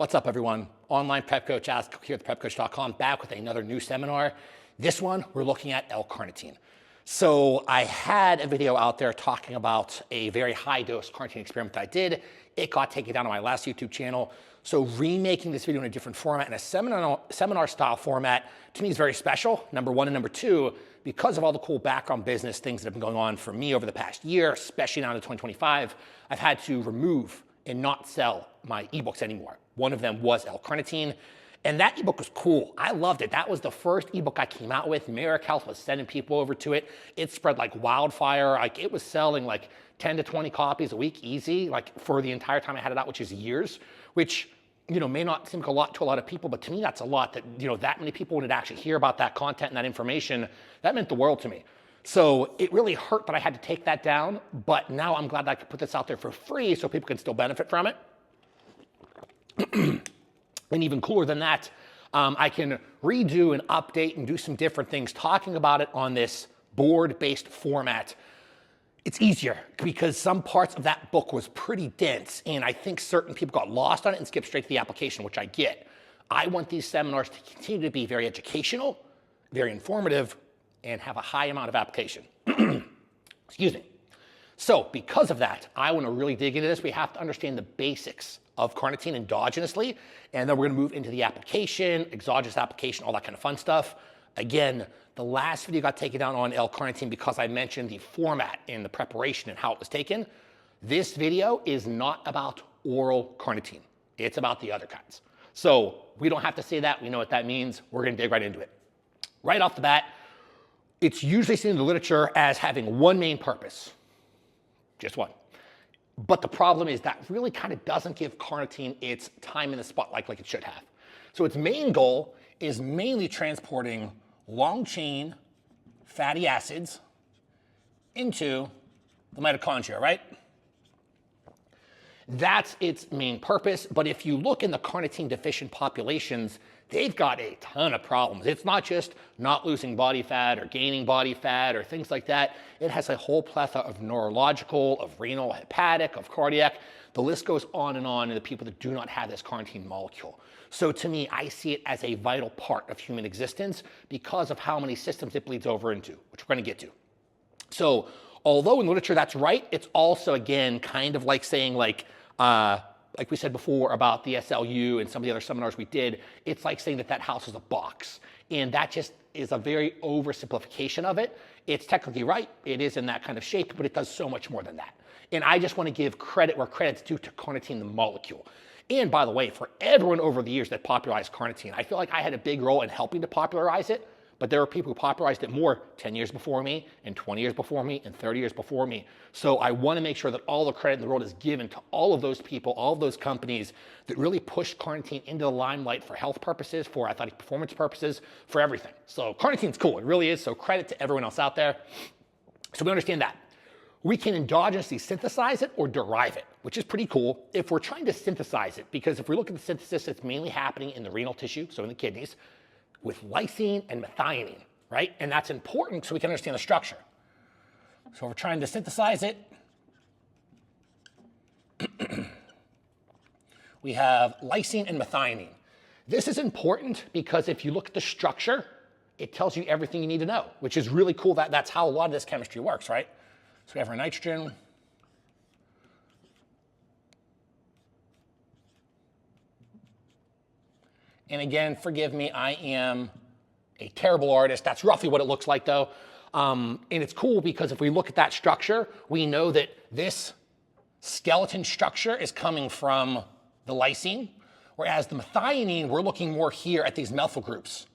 What's up, everyone? Online prep coach Alex here at theprepcoach.com, back with another new seminar. This one, we're looking at L-carnitine. So I had a video out there talking about a very high dose carnitine experiment that I did. It got taken down on my last YouTube channel. So remaking this video in a different format, in a seminar style format, to me is very special, number one. And number two, because of all the cool background business things that have been going on for me over the past year, especially now in 2025, I've had to remove and not sell my ebooks anymore. One of them was L-carnitine, and that ebook was cool. I loved it. That was the first ebook I came out with. Merrick Health was sending people over to it. It spread like wildfire. Like, it was selling like 10 to 20 copies a week, easy, like for the entire time I had it out, which is years, which, you know, may not seem like a lot to a lot of people, but to me, that's a lot. That, you know, that many people would actually hear about that content and that information. That meant the world to me. So it really hurt that I had to take that down, but now I'm glad that I could put this out there for free so people can still benefit from it. And even cooler than that, I can redo and update and do some different things talking about it on this board-based format. It's easier because some parts of that book was pretty dense, and I think certain people got lost on it and skipped straight to the application, which I get. I want these seminars to continue to be very educational, very informative, and have a high amount of application. Excuse me. So because of that, I want to really dig into this. We have to understand the basics of carnitine endogenously, and then we're going to move into the application, exogenous application, all that kind of fun stuff. Again, the last video got taken down on L-carnitine because I mentioned the format and the preparation and how it was taken. This video is not about oral carnitine. It's about the other kinds. So we don't have to say that. We know what that means. We're going to dig right into it. Right off the bat, it's usually seen in the literature as having one main purpose, just one. But the problem is that really kind of doesn't give carnitine its time in the spotlight like it should have. So its main goal is mainly transporting long-chain fatty acids into the mitochondria, right? That's its main purpose, but if you look in the carnitine deficient populations, they've got a ton of problems. It's not just not losing body fat or gaining body fat or things like that. It has a whole plethora of neurological, of renal, hepatic, of cardiac. The list goes on in the people that do not have this carnitine molecule. So to me, I see it as a vital part of human existence because of how many systems it bleeds over into, which we're going to get to. So although in literature that's right, it's also, again, kind of like saying like we said before about the SLU and some of the other seminars we did, it's like saying that that house is a box. And that just is a very oversimplification of it. It's technically right. It is in that kind of shape, but it does so much more than that. And I just want to give credit where credit's due to carnitine, the molecule. And by the way, for everyone over the years that popularized carnitine, I feel like I had a big role in helping to popularize it. But there are people who popularized it more 10 years before me, and 20 years before me, and 30 years before me. So I want to make sure that all the credit in the world is given to all of those people, all of those companies that really pushed carnitine into the limelight for health purposes, for athletic performance purposes, for everything. So carnitine's cool, it really is. So credit to everyone else out there. So we understand that. We can endogenously synthesize it or derive it, which is pretty cool if we're trying to synthesize it, because if we look at the synthesis, it's mainly happening in the renal tissue, so in the kidneys, with lysine and methionine, right? And that's important so we can understand the structure. So we're trying to synthesize it. We have lysine and methionine. This is important because if you look at the structure, it tells you everything you need to know, which is really cool. That's how a lot of this chemistry works, right? So we have our nitrogen. And again, forgive me, I am a terrible artist. That's roughly what it looks like though. And it's cool because if we look at that structure, we know that this skeleton structure is coming from the lysine, whereas the methionine, we're looking more here at these methyl groups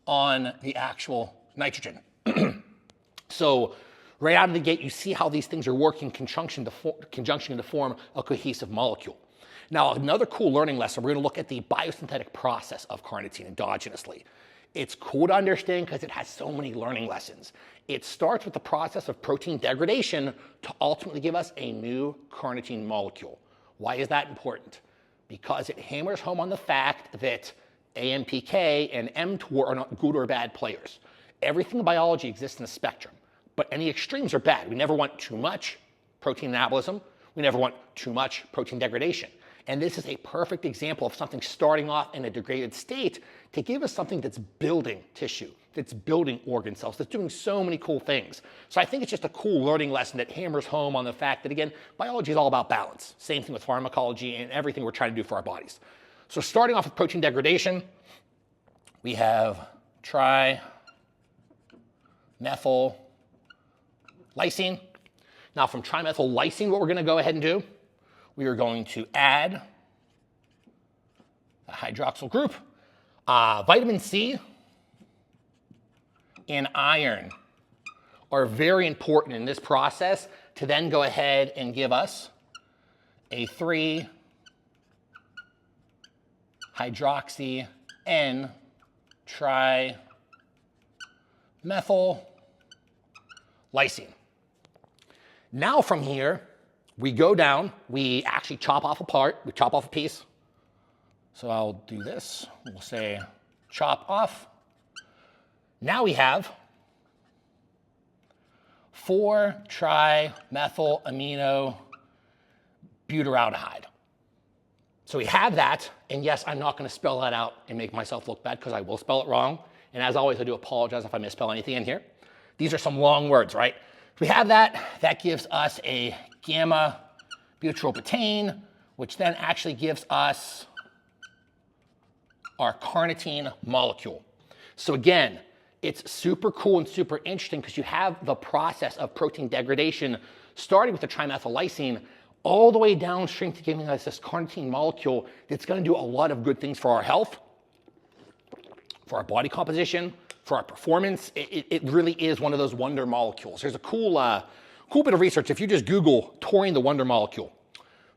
on the actual nitrogen. So right out of the gate, you see how these things are working in conjunction to form a cohesive molecule. Now, another cool learning lesson, we're going to look at the biosynthetic process of carnitine endogenously. It's cool to understand because it has so many learning lessons. It starts with the process of protein degradation to ultimately give us a new carnitine molecule. Why is that important? Because it hammers home on the fact that AMPK and mTOR are not good or bad players. Everything in biology exists in a spectrum, but any extremes are bad. We never want too much protein anabolism. We never want too much protein degradation. And this is a perfect example of something starting off in a degraded state to give us something that's building tissue, that's building organ cells, that's doing so many cool things. So I think it's just a cool learning lesson that hammers home on the fact that, again, biology is all about balance. Same thing with pharmacology and everything we're trying to do for our bodies. So starting off with protein degradation, we have trimethylysine. Now from trimethylysine, what we're going to go ahead and do, we are going to add a hydroxyl group. Vitamin C and iron are very important in this process to then go ahead and give us a 3-hydroxy N-trimethylysine. Now from here, we go down, we actually chop off a part, we chop off a piece. So I'll do this, we'll say chop off. Now we have 4-trimethylamino-butyraldehyde. So we have that, and yes, I'm not going to spell that out and make myself look bad because I will spell it wrong. And as always, I do apologize if I misspell anything in here. These are some long words, right? We have that. That gives us a gamma-butyrylbutane, which then actually gives us our carnitine molecule. So again, it's super cool and super interesting because you have the process of protein degradation starting with the trimethylysine all the way downstream to giving us this carnitine molecule that's going to do a lot of good things for our health, for our body composition, for our performance. It really is one of those wonder molecules. There's a cool bit of research. If you just Google taurine, the wonder molecule,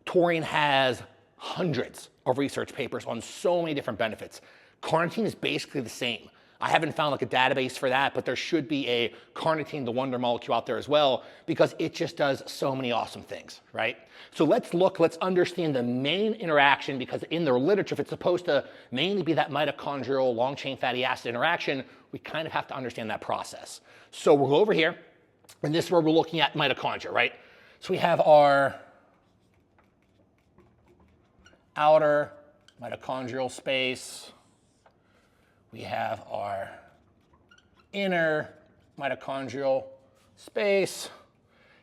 taurine has hundreds of research papers on so many different benefits. Carnitine is basically the same. I haven't found like a database for that, but there should be a carnitine, the wonder molecule out there as well, because it just does so many awesome things, right? So let's understand the main interaction, because in the literature, if it's supposed to mainly be that mitochondrial long chain fatty acid interaction, we kind of have to understand that process. So we'll go over here, and this is where we're looking at mitochondria, right? So we have our outer mitochondrial space. We have our inner mitochondrial space,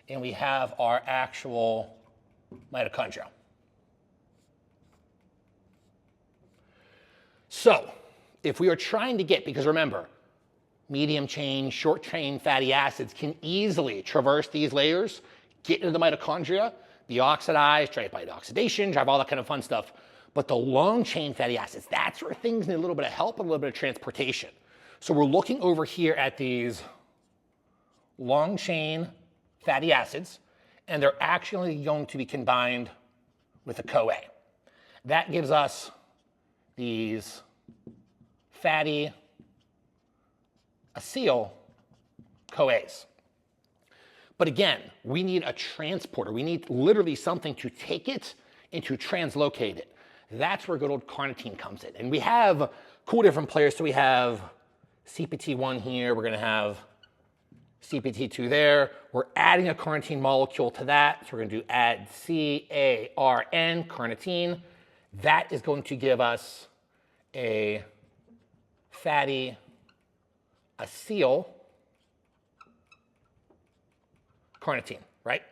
and we have our actual mitochondria. So if we are trying to get, because remember, medium chain, short chain fatty acids can easily traverse these layers, get into the mitochondria, be oxidized, drive by oxidation, drive all that kind of fun stuff. But the long chain fatty acids, that's where things need a little bit of help, a little bit of transportation. So we're looking over here at these long chain fatty acids, and they're actually going to be combined with a CoA. That gives us these fatty acyl CoAs. But again, we need a transporter. We need literally something to take it and to translocate it. That's where good old carnitine comes in. And we have cool different players. So we have CPT1 here. We're going to have CPT2 there. We're adding a carnitine molecule to that. So we're going to do add CARN, carnitine. That is going to give us a fatty acyl carnitine, right?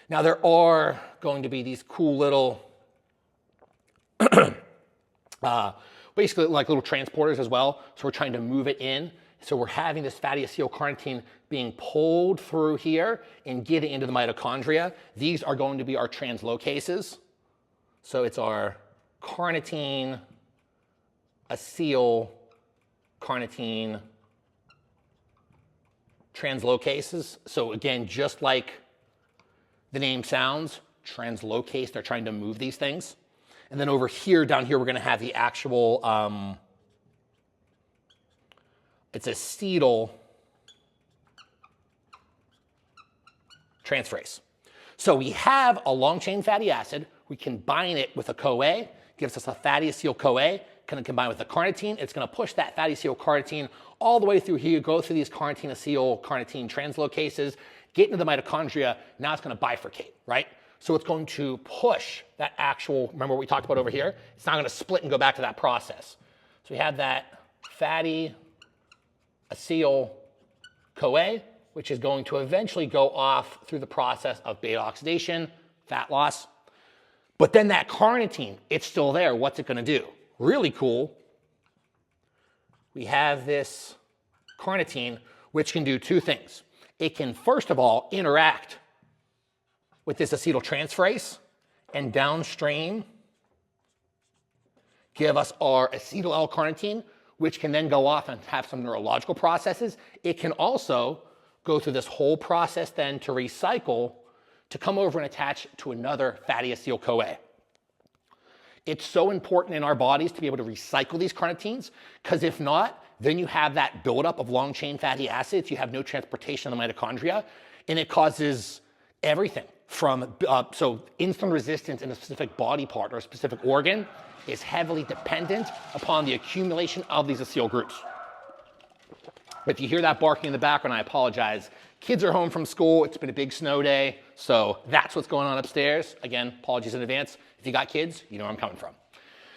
Now there are going to be these cool little basically like little transporters as well. So we're trying to move it in. So we're having this fatty acetylcarnitine being pulled through here and getting into the mitochondria. These are going to be our translocases. So it's our carnitine, acyl, carnitine translocases. So again, just like the name sounds, translocase, they're trying to move these things. And then over here, down here, we're going to have the actual, it's acetyl transferase. So we have a long chain fatty acid. We combine it with a CoA, gives us a fatty acyl CoA. Can combine with the carnitine. It's going to push that fatty acyl carnitine all the way through here, go through these carnitine acyl carnitine translocases, get into the mitochondria. Now it's going to bifurcate, right? So it's going to push that actual, remember what we talked about over here? It's not going to split and go back to that process. So we have that fatty acetyl-CoA, which is going to eventually go off through the process of beta oxidation, fat loss. But then that carnitine, it's still there. What's it going to do? Really cool. We have this carnitine, which can do two things. It can, first of all, interact with this acetyltransferase and downstream give us our acetyl L-carnitine, which can then go off and have some neurological processes. It can also go through this whole process then to recycle to come over and attach to another fatty acetyl-CoA. It's so important in our bodies to be able to recycle these carnitines, because if not, then you have that buildup of long-chain fatty acids. You have no transportation of the mitochondria, and it causes everything from, so insulin resistance in a specific body part or a specific organ is heavily dependent upon the accumulation of these acetyl groups. If you hear that barking in the background, I apologize. Kids are home from school. It's been a big snow day, so that's what's going on upstairs. Again, apologies in advance. If you got kids, you know where I'm coming from.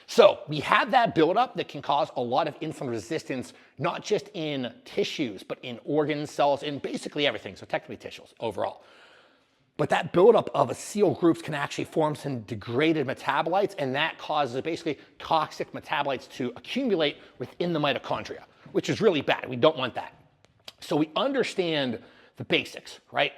So we have that buildup that can cause a lot of insulin resistance, not just in tissues, but in organs, cells, in basically everything, so technically tissues overall. But that buildup of acetyl groups can actually form some degraded metabolites, and that causes basically toxic metabolites to accumulate within the mitochondria, which is really bad. We don't want that. So we understand the basics, right?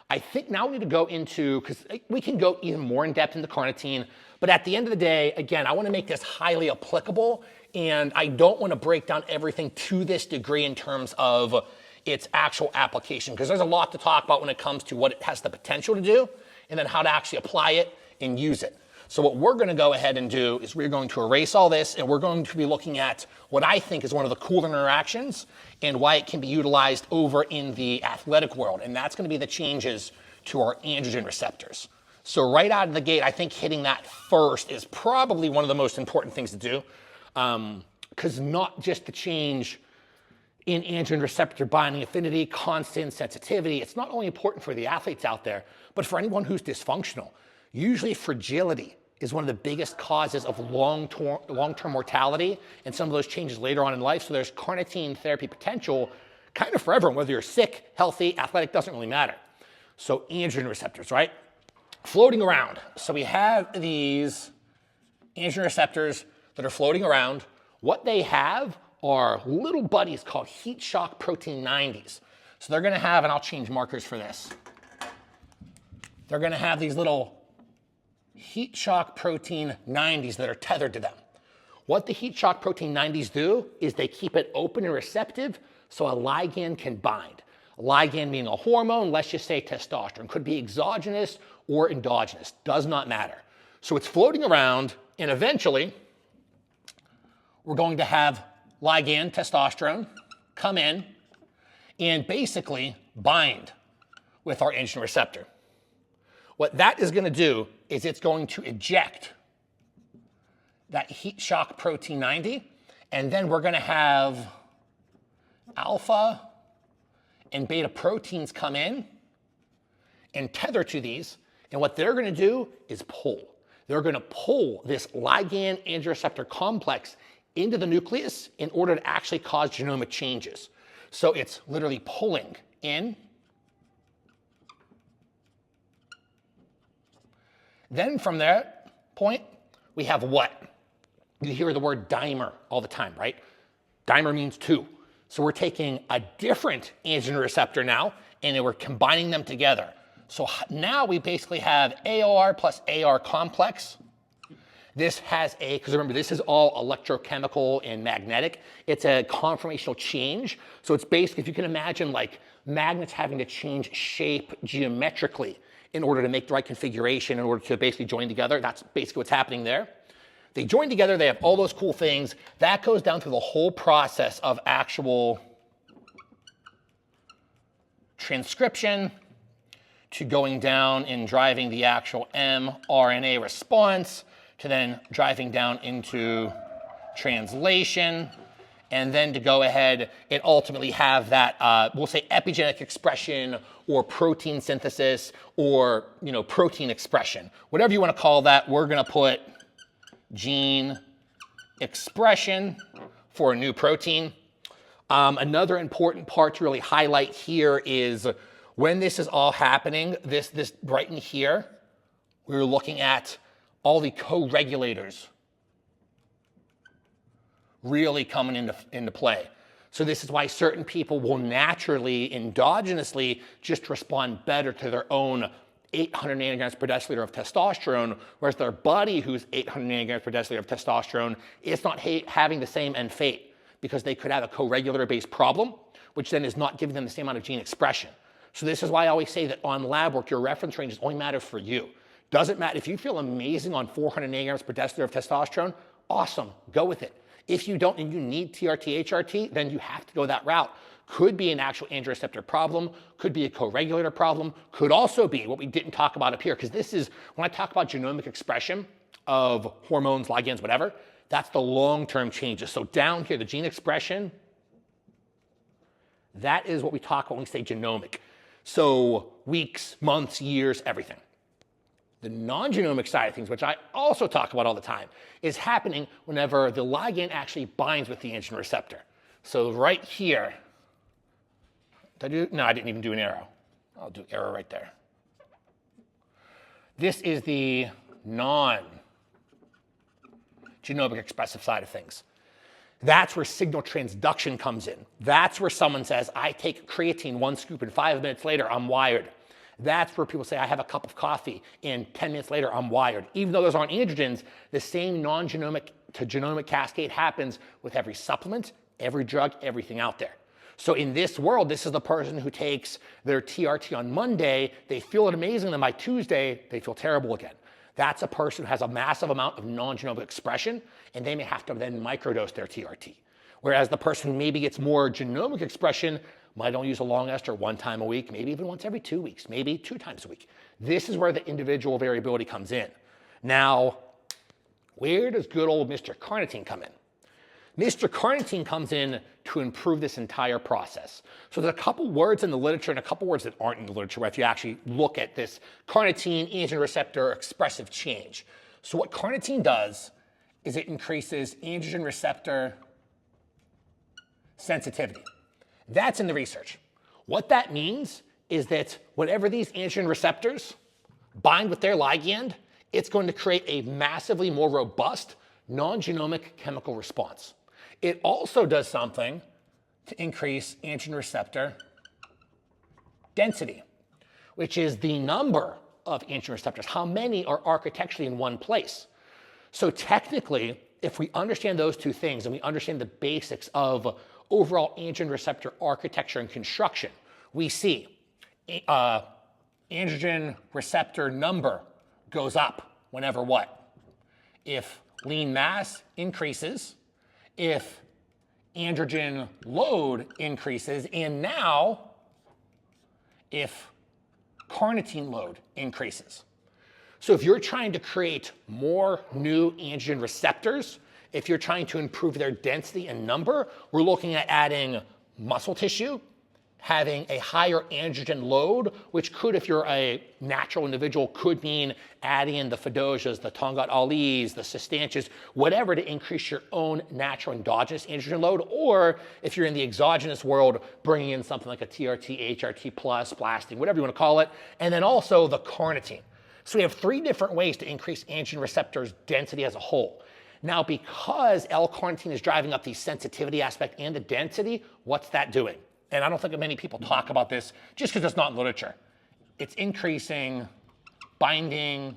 I think now we need to go into, because we can go even more in depth into carnitine, but at the end of the day, again, I want to make this highly applicable, and I don't want to break down everything to this degree in terms of its actual application, because there's a lot to talk about when it comes to what it has the potential to do, and then how to actually apply it and use it. So what we're going to go ahead and do is we're going to erase all this, and we're going to be looking at what I think is one of the cooler interactions and why it can be utilized over in the athletic world, and that's going to be the changes to our androgen receptors. So right out of the gate, I think hitting that first is probably one of the most important things to do, because not just the change in androgen receptor binding affinity, constant sensitivity, it's not only important for the athletes out there, but for anyone who's dysfunctional. Usually fragility is one of the biggest causes of long-term mortality and some of those changes later on in life. So there's carnitine therapy potential kind of for everyone, whether you're sick, healthy, athletic, doesn't really matter. So androgen receptors, right? Floating around. So we have these androgen receptors that are floating around. What they have are little buddies called heat shock protein 90s. So they're going to have, and I'll change markers for this. They're going to have these little heat shock protein 90s that are tethered to them. What the heat shock protein 90s do is they keep it open and receptive so a ligand can bind. A ligand being a hormone, let's just say testosterone. Could be exogenous or endogenous, does not matter. So it's floating around, and eventually we're going to have ligand, testosterone, come in and basically bind with our androgen receptor. What that is going to do is it's going to eject that heat shock protein 90, and then we're going to have alpha and beta proteins come in and tether to these, and what they're going to do is pull. They're going to pull this ligand androgen receptor complex into the nucleus in order to actually cause genomic changes. So it's literally pulling in. Then from that point, we have what? You hear the word dimer all the time, right? Dimer means two. So we're taking a different androgen receptor now, and then we're combining them together. So now we basically have AR plus AR complex. This has a, because remember, this is all electrochemical and magnetic. It's a conformational change. So it's basically, if you can imagine like magnets having to change shape geometrically in order to make the right configuration, in order to basically join together. That's basically what's happening there. They join together, they have all those cool things. That goes down through the whole process of actual transcription to going down and driving the actual mRNA response, to then driving down into translation, and then to go ahead and ultimately have that, we'll say epigenetic expression or protein synthesis or, protein expression. Whatever you want to call that, we're going to put gene expression for a new protein. Another important part to really highlight here is when this is all happening, this right in here, we're looking at all the co-regulators really coming into play. So this is why certain people will naturally, endogenously, just respond better to their own 800 nanograms per deciliter of testosterone, whereas their buddy who's 800 nanograms per deciliter of testosterone is not having the same end fate because they could have a co-regulator-based problem, which then is not giving them the same amount of gene expression. So this is why I always say that on lab work, your reference ranges only matter for you. Doesn't matter. If you feel amazing on 400 nanograms per deciliter of testosterone, awesome, go with it. If you don't and you need TRT, HRT, then you have to go that route. Could be an actual androgen receptor problem, could be a co-regulator problem, could also be what we didn't talk about up here, because this is, when I talk about genomic expression of hormones, ligands, whatever, that's the long-term changes. So down here, the gene expression, that is what we talk about when we say genomic. So weeks, months, years, everything. The non-genomic side of things, which I also talk about all the time, is happening whenever the ligand actually binds with the androgen receptor. So right here, no, I didn't even do an arrow. I'll do arrow right there. This is the non-genomic expressive side of things. That's where signal transduction comes in. That's where someone says, I take creatine 1 scoop and 5 minutes later, I'm wired. That's where people say, I have a cup of coffee and 10 minutes later, I'm wired. Even though those aren't androgens, the same non-genomic to genomic cascade happens with every supplement, every drug, everything out there. So in this world, this is the person who takes their TRT on Monday, they feel it amazing, then by Tuesday, they feel terrible again. That's a person who has a massive amount of non-genomic expression, and they may have to then microdose their TRT. Whereas the person who maybe gets more genomic expression might only use a long ester 1 time a week, maybe even once every 2 weeks, maybe 2 times a week. This is where the individual variability comes in. Now, where does good old Mr. Carnitine come in? Mr. Carnitine comes in to improve this entire process. So there's a couple words in the literature and a couple words that aren't in the literature where if you actually look at this carnitine androgen receptor expressive change. So what carnitine does is it increases androgen receptor sensitivity. That's in the research. What that means is that whenever these androgen receptors bind with their ligand, it's going to create a massively more robust non-genomic chemical response. It also does something to increase androgen receptor density, which is the number of androgen receptors, how many are architecturally in one place. So technically, if we understand those two things and we understand the basics of overall androgen receptor architecture and construction, we see androgen receptor number goes up whenever what? If lean mass increases, if androgen load increases, and now if carnitine load increases. So if you're trying to create more new androgen receptors, if you're trying to improve their density and number, we're looking at adding muscle tissue, having a higher androgen load, which could, if you're a natural individual, could mean adding in the Fedosias, the Tongat Alis, the Sustantias, whatever to increase your own natural endogenous androgen load, or if you're in the exogenous world, bringing in something like a TRT, HRT plus, blasting, whatever you want to call it, and then also the carnitine. So we have 3 different ways to increase androgen receptors density as a whole. Now, because L-carnitine is driving up the sensitivity aspect and the density, what's that doing? And I don't think that many people talk about this just because it's not in literature. It's increasing binding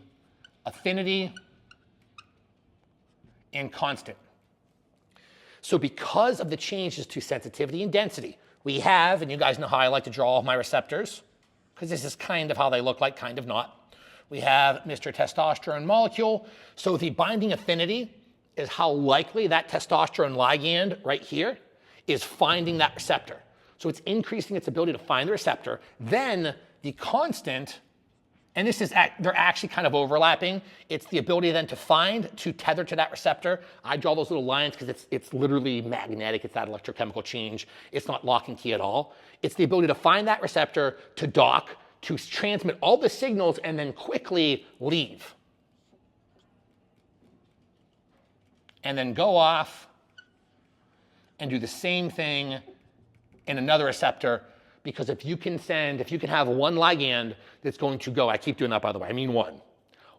affinity and constant. So because of the changes to sensitivity and density, we have, and you guys know how I like to draw all my receptors, because this is kind of how they look like, kind of not. We have Mr. Testosterone molecule. So the binding affinity is how likely that testosterone ligand right here is finding that receptor. So it's increasing its ability to find the receptor. Then the constant And this is, they're actually kind of overlapping. It's the ability then to tether to that receptor. I draw those little lines because it's literally magnetic. It's that electrochemical change. It's not lock and key at all. It's the ability to find that receptor, to dock, to transmit all the signals, and then quickly leave. And then go off and do the same thing in another receptor. Because if you can have one ligand that's going to go, I keep doing that by the way, I mean one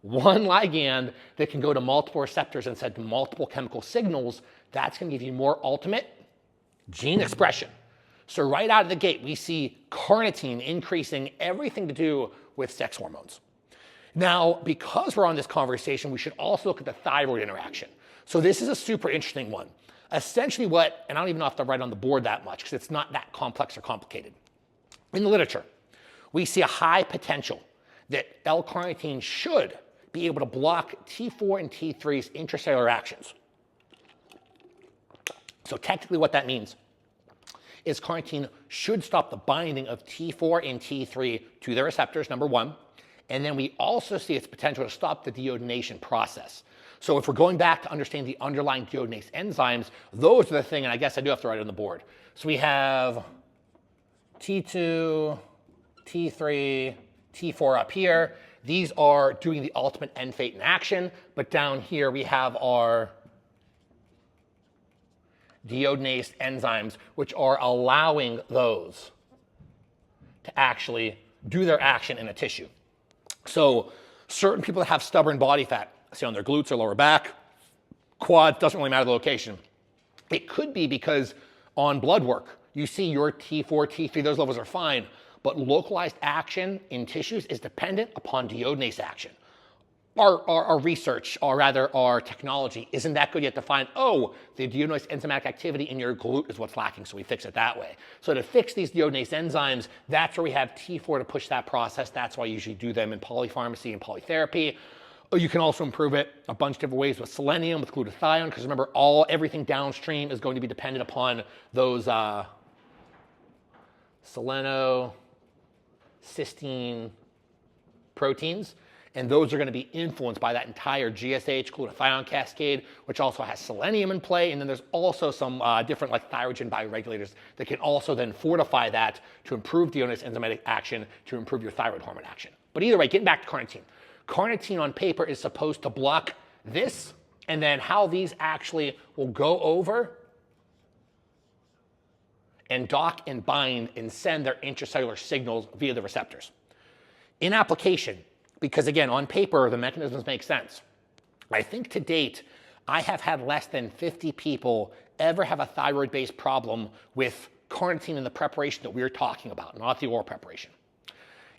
ligand that can go to multiple receptors and send multiple chemical signals, that's going to give you more ultimate gene expression. So right out of the gate, we see carnitine increasing everything to do with sex hormones. Now, because we're on this conversation, we should also look at the thyroid interaction. So this is a super interesting one. Essentially what, and I don't even have to write on the board that much because it's not that complex or complicated. In the literature, we see a high potential that L-carnitine should be able to block T4 and T3's intracellular actions. So technically what that means is carnitine should stop the binding of T4 and T3 to their receptors, number one. And then we also see its potential to stop the deiodination process. So if we're going back to understand the underlying deiodinase enzymes, those are the thing, and I guess I do have to write it on the board. So we have T2, T3, T4 up here. These are doing the ultimate end fate in action, but down here we have our deiodinase enzymes, which are allowing those to actually do their action in a tissue. So certain people that have stubborn body fat, say on their glutes or lower back, quads, doesn't really matter the location. It could be because on blood work, you see your T4, T3, those levels are fine, but localized action in tissues is dependent upon deiodinase action. Our research, or rather our technology, isn't that good yet to find, oh, the deiodinase enzymatic activity in your glute is what's lacking, so we fix it that way. So to fix these deiodinase enzymes, that's where we have T4 to push that process. That's why I usually do them in polypharmacy and polytherapy. You can also improve it a bunch of different ways with selenium, with glutathione, because remember, everything downstream is going to be dependent upon those selenocysteine proteins, and those are going to be influenced by that entire GSH glutathione cascade, which also has selenium in play. And then there's also some different like thyrogen bioregulators that can also then fortify that to improve deiodinase enzymatic action, to improve your thyroid hormone action. But either way, getting back to carnitine. Carnitine on paper is supposed to block this, and then how these actually will go over and dock and bind and send their intracellular signals via the receptors. In application, because again, on paper, the mechanisms make sense. I think to date, I have had less than 50 people ever have a thyroid-based problem with carnitine in the preparation that we're talking about, not the oral preparation.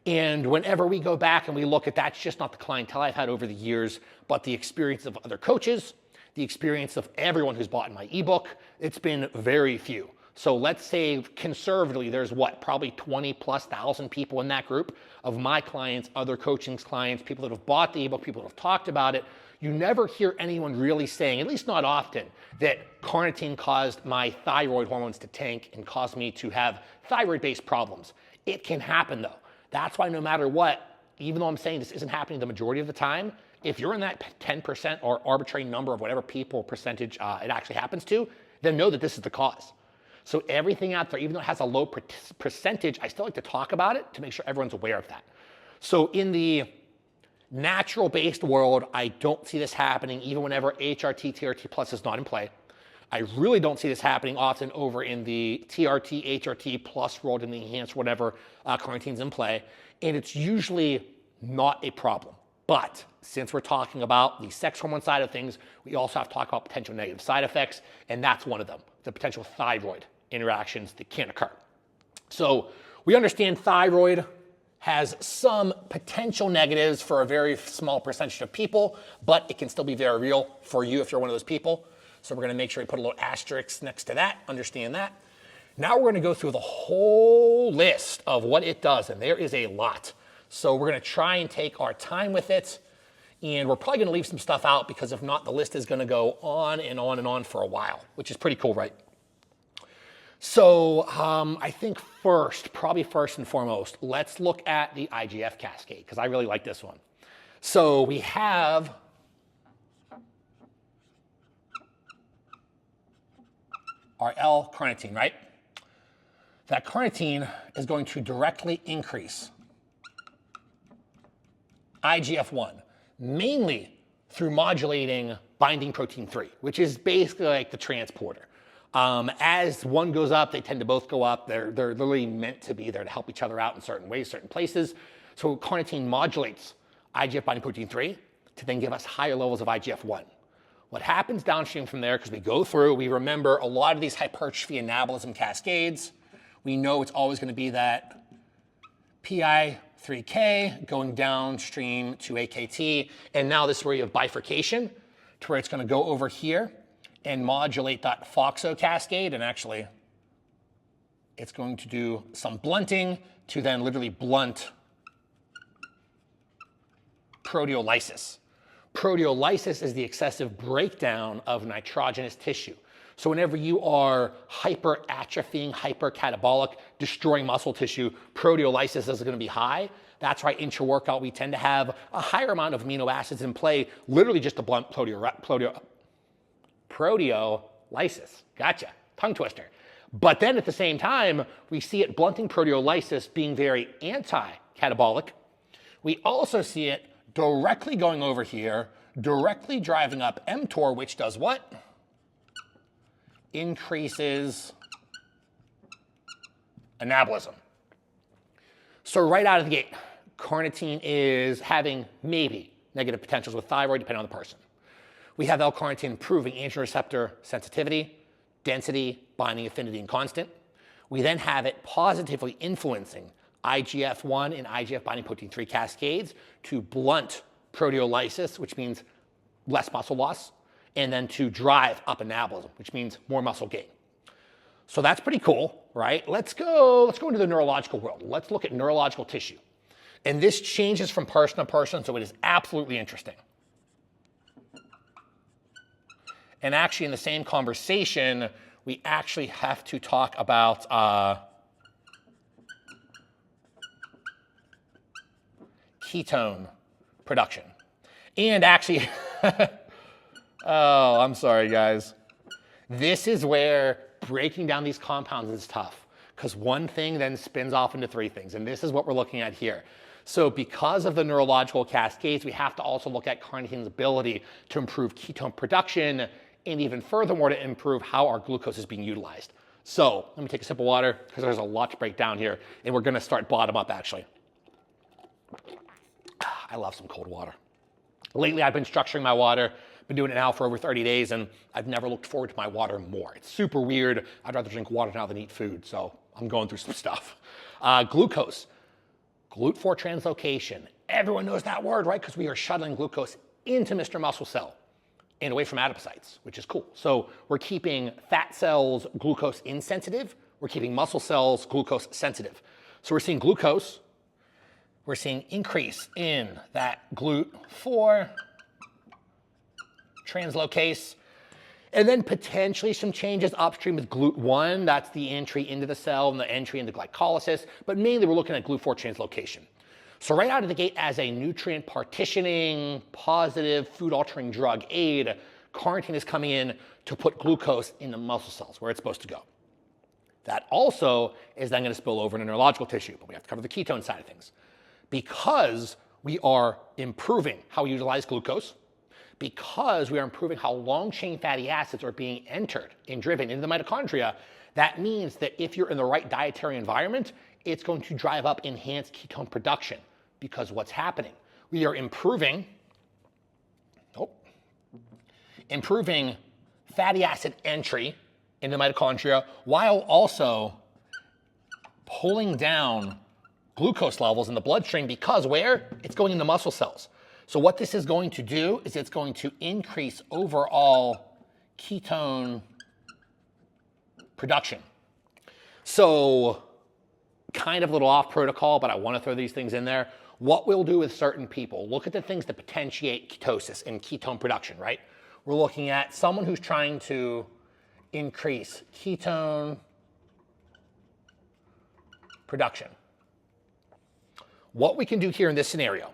And whenever we go back and we look at that, it's just not the clientele I've had over the years, but the experience of other coaches, the experience of everyone who's bought my ebook, it's been very few. So let's say conservatively, there's what, probably 20,000+ people in that group of my clients, other coaching clients, people that have bought the ebook, people that have talked about it. You never hear anyone really saying, at least not often, that carnitine caused my thyroid hormones to tank and caused me to have thyroid-based problems. It can happen though. That's why no matter what, even though I'm saying this isn't happening the majority of the time, if you're in that 10% or arbitrary number of whatever people percentage it actually happens to, then know that this is the cause. So everything out there, even though it has a low percentage, I still like to talk about it to make sure everyone's aware of that. So in the natural-based world, I don't see this happening even whenever HRT, TRT plus is not in play. I really don't see this happening often over in the TRT, HRT plus world, in the enhanced whatever carnitine's in play. And it's usually not a problem. But since we're talking about the sex hormone side of things, we also have to talk about potential negative side effects, and that's one of them, the potential thyroid interactions that can occur. So we understand thyroid has some potential negatives for a very small percentage of people, but it can still be very real for you if you're one of those people. So we're going to make sure we put a little asterisk next to that, understand that. Now we're going to go through the whole list of what it does, and there is a lot. So we're going to try and take our time with it, and we're probably going to leave some stuff out because if not, the list is going to go on and on and on for a while, which is pretty cool, right? So I think probably first and foremost, let's look at the IGF cascade, because I really like this one. So we have our L-carnitine, right? That carnitine is going to directly increase IGF-1, mainly through modulating binding protein 3, which is basically like the transporter. As one goes up, they tend to both go up. They're literally meant to be there to help each other out in certain ways, certain places. So carnitine modulates IGF binding protein 3 to then give us higher levels of IGF-1. What happens downstream from there, because we go through, we remember a lot of these hypertrophy anabolism cascades. We know it's always going to be that PI3K going downstream to AKT. And now this is where you have bifurcation to where it's going to go over here and modulate that FOXO cascade. And actually, it's going to do some blunting to then literally blunt proteolysis. Proteolysis is the excessive breakdown of nitrogenous tissue. So whenever you are hyperatrophying, hypercatabolic, destroying muscle tissue, proteolysis is going to be high. That's why intra-workout we tend to have a higher amount of amino acids in play, literally just to blunt proteolysis. Gotcha, tongue twister. But then at the same time, we see it blunting proteolysis being very anti-catabolic. We also see it directly going over here, directly driving up mTOR, which does what? Increases anabolism. So right out of the gate, carnitine is having maybe negative potentials with thyroid, depending on the person. We have L-carnitine improving androgen receptor sensitivity, density, binding affinity, and constant. We then have it positively influencing IGF-1 and IGF binding protein 3 cascades to blunt proteolysis, which means less muscle loss, and then to drive up anabolism, which means more muscle gain. So that's pretty cool, right? Let's go into the neurological world. Let's look at neurological tissue. And this changes from person to person, so it is absolutely interesting. And actually, in the same conversation, we actually have to talk about ketone production. And actually, oh, I'm sorry, guys. This is where breaking down these compounds is tough, because one thing then spins off into three things, and this is what we're looking at here. So because of the neurological cascades, we have to also look at carnitine's ability to improve ketone production, and even furthermore to improve how our glucose is being utilized. So let me take a sip of water, because there's a lot to break down here, and we're going to start bottom up, actually. I love some cold water. Lately, I've been structuring my water. Been doing it now for over 30 days, and I've never looked forward to my water more. It's super weird. I'd rather drink water now than eat food, so I'm going through some stuff. Glucose, GLUT4 translocation. Everyone knows that word, right? Because we are shuttling glucose into Mr. Muscle Cell and away from adipocytes, which is cool. So we're keeping fat cells glucose insensitive. We're keeping muscle cells glucose sensitive. So we're seeing glucose. We're seeing increase in that GLUT4 translocase, and then potentially some changes upstream with GLUT1. That's the entry into the cell and the entry into glycolysis, but mainly we're looking at GLUT4 translocation. So right out of the gate, as a nutrient partitioning, positive, food-altering drug aid, carnitine is coming in to put glucose in the muscle cells where it's supposed to go. That also is then going to spill over into neurological tissue, but we have to cover the ketone side of things. Because we are improving how we utilize glucose, because we are improving how long-chain fatty acids are being entered and driven into the mitochondria, that means that if you're in the right dietary environment, it's going to drive up enhanced ketone production. Because what's happening? We are improving fatty acid entry into the mitochondria while also pulling down glucose levels in the bloodstream, because where? It's going in the muscle cells. So what this is going to do is it's going to increase overall ketone production. So kind of a little off protocol, but I want to throw these things in there. What we'll do with certain people, look at the things that potentiate ketosis and ketone production, right? We're looking at someone who's trying to increase ketone production. What we can do here in this scenario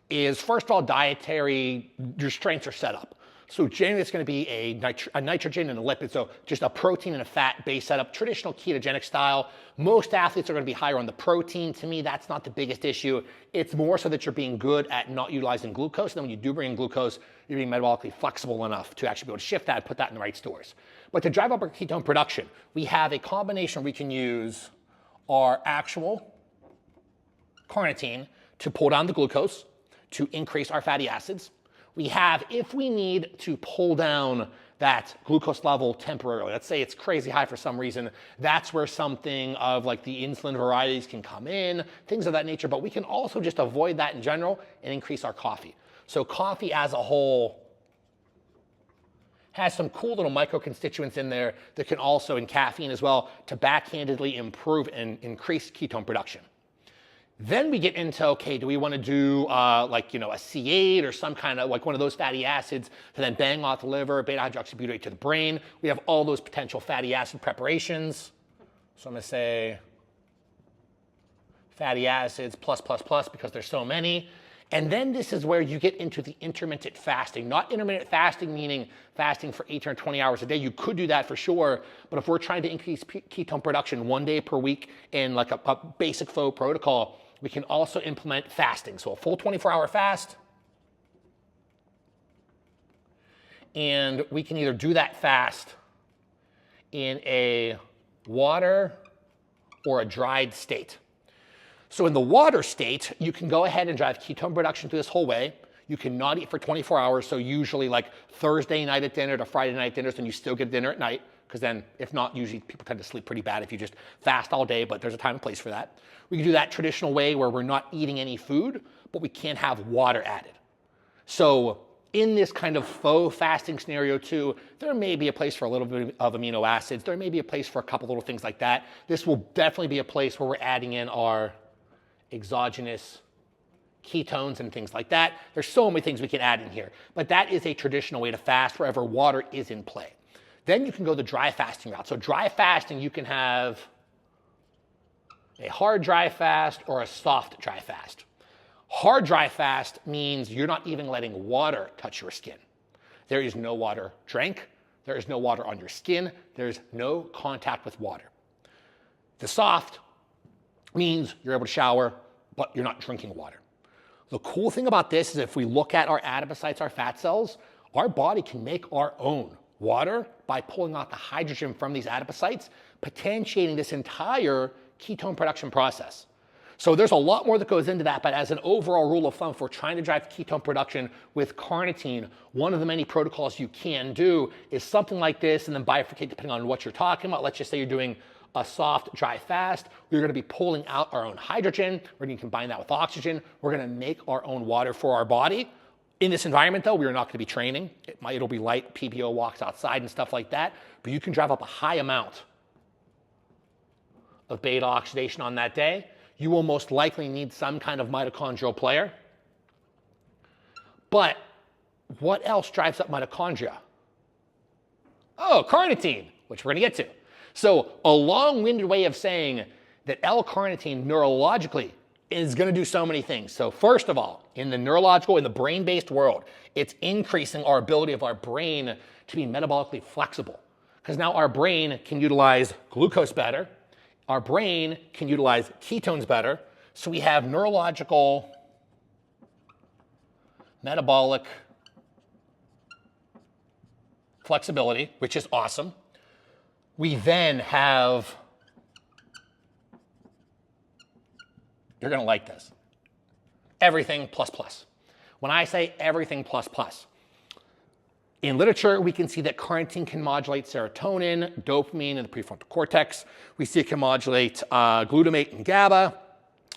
is, first of all, dietary restraints are set up. So generally it's going to be a nitrogen and a lipid, so just a protein and a fat base setup, traditional ketogenic style. Most athletes are going to be higher on the protein. To me, that's not the biggest issue. It's more so that you're being good at not utilizing glucose. And then when you do bring in glucose, you're being metabolically flexible enough to actually be able to shift that and put that in the right stores. But to drive up our ketone production, we have a combination. We can use our actual carnitine to pull down the glucose, to increase our fatty acids. We have, if we need to pull down that glucose level temporarily, let's say it's crazy high for some reason, that's where something of like the insulin varieties can come in, things of that nature. But we can also just avoid that in general and increase our coffee. So coffee as a whole has some cool little micro constituents in there that can also, in caffeine as well, to backhandedly improve and increase ketone production. Then we get into, okay, do we want to do a C8 or some kind of like one of those fatty acids to then bang off the liver, beta-hydroxybutyrate to the brain? We have all those potential fatty acid preparations. So I'm going to say fatty acids plus because there's so many. And then this is where you get into the intermittent fasting. Not intermittent fasting meaning fasting for 18 or 20 hours a day. You could do that for sure, but if we're trying to increase ketone production 1 day per week in like a basic flow protocol, we can also implement fasting. So a full 24-hour fast. And we can either do that fast in a water or a dried state. So in the water state, you can go ahead and drive ketone production through this whole way. You cannot eat for 24 hours. So usually like Thursday night at dinner to Friday night dinners, then you still get dinner at night. Because then, if not, usually people tend to sleep pretty bad if you just fast all day, but there's a time and place for that. We can do that traditional way where we're not eating any food, but we can't have water added. So in this kind of faux fasting scenario too, there may be a place for a little bit of amino acids. There may be a place for a couple little things like that. This will definitely be a place where we're adding in our exogenous ketones and things like that. There's so many things we can add in here, but that is a traditional way to fast wherever water is in play. Then you can go the dry fasting route. So dry fasting, you can have a hard dry fast or a soft dry fast. Hard dry fast means you're not even letting water touch your skin. There is no water drank. There is no water on your skin. There's no contact with water. The soft means you're able to shower, but you're not drinking water. The cool thing about this is if we look at our adipocytes, our fat cells, our body can make our own water by pulling out the hydrogen from these adipocytes, potentiating this entire ketone production process. So there's a lot more that goes into that, but as an overall rule of thumb, if we're trying to drive ketone production with carnitine, one of the many protocols you can do is something like this and then bifurcate depending on what you're talking about. Let's just say you're doing a soft, dry fast. We're going to be pulling out our own hydrogen. We're going to combine that with oxygen. We're going to make our own water for our body. In this environment, though, we're not going to be training. It'll be light PBO walks outside and stuff like that, but you can drive up a high amount of beta oxidation on that day. You will most likely need some kind of mitochondrial player. But what else drives up mitochondria? Oh, carnitine, which we're going to get to. So a long-winded way of saying that L-carnitine neurologically is going to do so many things. So first of all, in the neurological, in the brain-based world, it's increasing our ability of our brain to be metabolically flexible. Because now our brain can utilize glucose better. Our brain can utilize ketones better. So we have neurological, metabolic flexibility, which is awesome. We then have, you're going to like this, everything plus plus. When I say everything plus plus, in literature, we can see that carnitine can modulate serotonin, dopamine in the prefrontal cortex. We see it can modulate glutamate and GABA.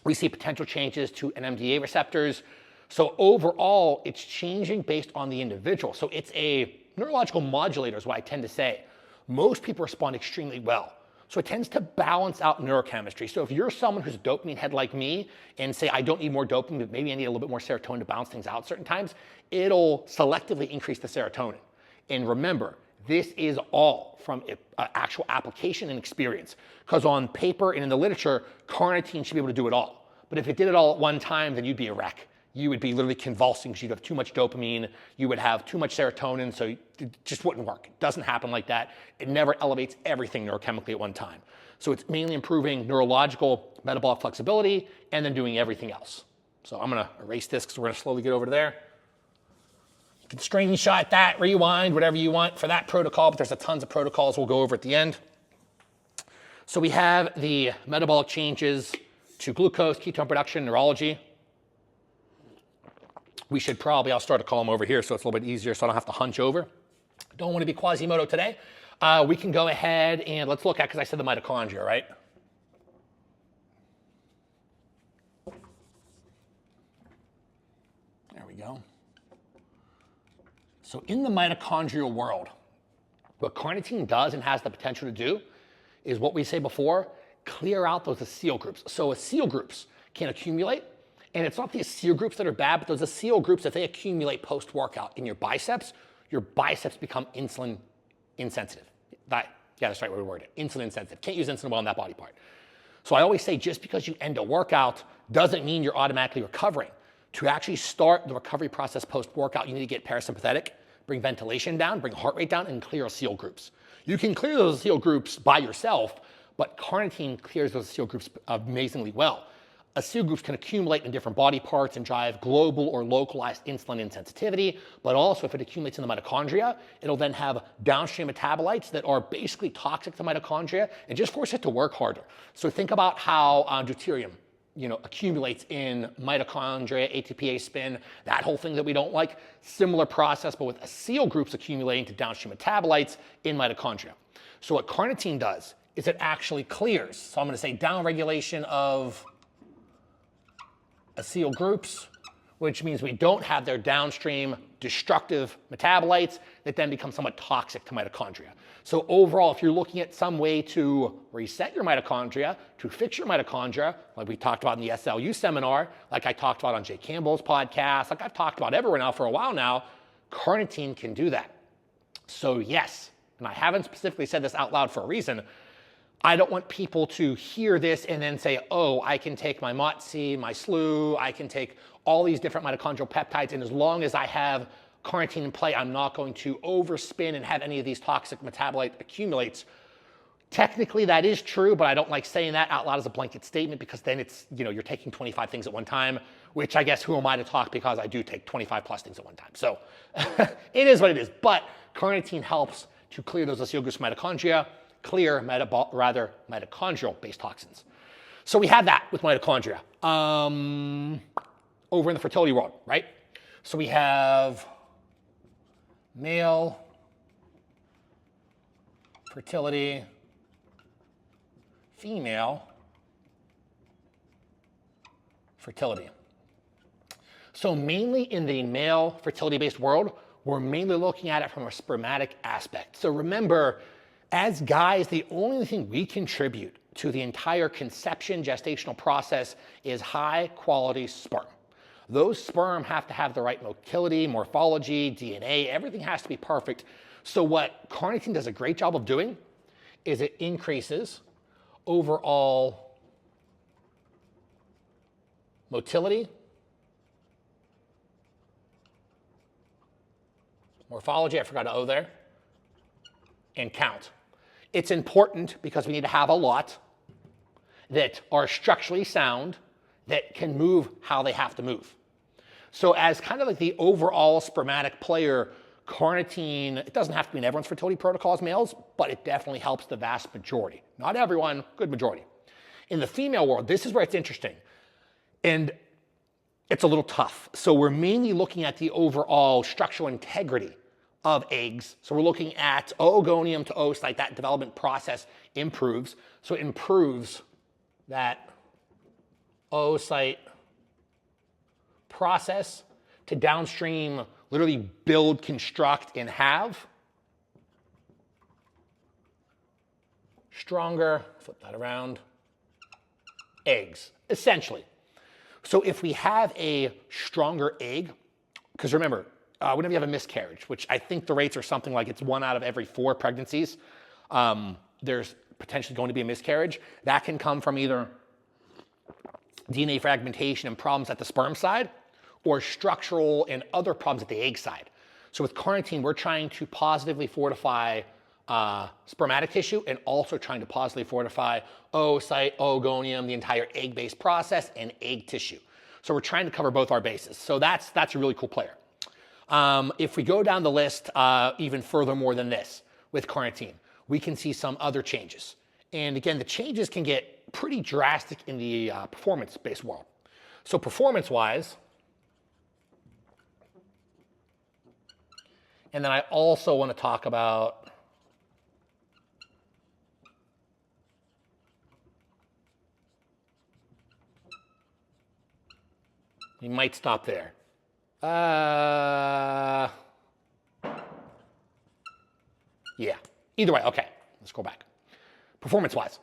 We see potential changes to NMDA receptors. So overall, it's changing based on the individual. So it's a neurological modulator is what I tend to say. Most people respond extremely well. So it tends to balance out neurochemistry. So if you're someone who's a dopamine head like me and say, I don't need more dopamine, but maybe I need a little bit more serotonin to balance things out certain times, it'll selectively increase the serotonin. And remember, This is all from actual application and experience. Because on paper and in the literature, carnitine should be able to do it all. But if it did it all at one time, then you'd be a wreck. You would be literally convulsing because you'd have too much dopamine. You would have too much serotonin, so it just wouldn't work. It doesn't happen like that. It never elevates everything neurochemically at one time. So it's mainly improving neurological metabolic flexibility and then doing everything else. So I'm going to erase this because we're going to slowly get over to there. You can screenshot that, rewind, whatever you want for that protocol, but there's a tons of protocols we'll go over at the end. So we have the metabolic changes to glucose, ketone production, neurology. We should probably, I'll start a column over here so it's a little bit easier so I don't have to hunch over. Don't want to be Quasimodo today. We can go ahead and let's look at, because I said the mitochondria, right? There we go. So in the mitochondrial world, what carnitine does and has the potential to do is what we say before, clear out those acetyl groups. So acetyl groups can accumulate, and it's not the acetyl groups that are bad, but those acetyl groups, if they accumulate post-workout in your biceps become insulin insensitive. That's right word, insulin insensitive. Can't use insulin well in that body part. So I always say just because you end a workout doesn't mean you're automatically recovering. To actually start the recovery process post-workout, you need to get parasympathetic, bring ventilation down, bring heart rate down, and clear acetyl groups. You can clear those acetyl groups by yourself, but carnitine clears those acetyl groups amazingly well. Acetyl groups can accumulate in different body parts and drive global or localized insulin insensitivity, but also if it accumulates in the mitochondria, it'll then have downstream metabolites that are basically toxic to mitochondria and just force it to work harder. So think about how deuterium accumulates in mitochondria, ATPase spin, that whole thing that we don't like. Similar process, but with acetyl groups accumulating to downstream metabolites in mitochondria. So what carnitine does is it actually clears. So I'm going to say downregulation of acetyl groups, which means we don't have their downstream destructive metabolites that then become somewhat toxic to mitochondria. So overall, if you're looking at some way to reset your mitochondria, to fix your mitochondria, like we talked about in the SLU seminar, like I talked about on Jay Campbell's podcast, like I've talked about everywhere now for a while now, carnitine can do that. So yes, and I haven't specifically said this out loud for a reason, I don't want people to hear this and then say, oh, I can take my MOTS, my SLU, I can take all these different mitochondrial peptides, and as long as I have carnitine in play, I'm not going to overspin and have any of these toxic metabolite accumulates. Technically, that is true, but I don't like saying that out loud as a blanket statement because then it's, you're taking 25 things at one time, which I guess who am I to talk because I do take 25 plus things at one time. So it is what it is, but carnitine helps to clear those acetyl groups mitochondria, clear mitochondrial-based toxins. So we have that with mitochondria over in the fertility world, right? So we have male fertility, female fertility. So mainly in the male fertility-based world, we're mainly looking at it from a spermatic aspect. So remember, as guys, the only thing we contribute to the entire conception gestational process is high quality sperm. Those sperm have to have the right motility, morphology, DNA, everything has to be perfect. So what carnitine does a great job of doing is it increases overall motility, morphology, I forgot an O there, and count. It's important because we need to have a lot that are structurally sound that can move how they have to move. So as kind of like the overall spermatic player, carnitine, it doesn't have to be in everyone's fertility protocol as males, but it definitely helps the vast majority. Not everyone, good majority. In the female world, this is where it's interesting. And it's a little tough. So we're mainly looking at the overall structural integrity of eggs. So we're looking at oogonium to oocyte, that development process improves. So it improves that oocyte process to downstream literally build, construct, and have stronger, flip that around, eggs, essentially. So if we have a stronger egg, because remember, whenever you have a miscarriage, which I think the rates are something like it's 1 out of every 4 pregnancies, there's potentially going to be a miscarriage. That can come from either DNA fragmentation and problems at the sperm side, or structural and other problems at the egg side. So with carnitine, we're trying to positively fortify spermatic tissue and also trying to positively fortify oocyte, oogonium, the entire egg-based process, and egg tissue. So we're trying to cover both our bases. So that's a really cool player. If we go down the list even further more than this with carnitine, we can see some other changes. And again, the changes can get pretty drastic in the performance-based world. So performance-wise, and then I also want to talk about you might stop there. Yeah. Either way, okay. Let's go back. Performance-wise.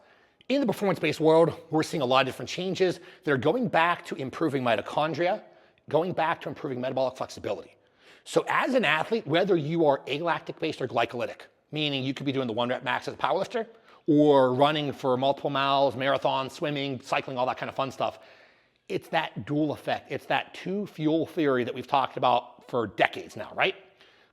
In the performance-based world, we're seeing a lot of different changes that are going back to improving mitochondria, going back to improving metabolic flexibility. So as an athlete, whether you are alactic-based or glycolytic, meaning you could be doing the 1 rep max as a powerlifter, or running for multiple miles, marathons, swimming, cycling, all that kind of fun stuff, it's that dual effect. It's that 2 fuel theory that we've talked about for decades now, right?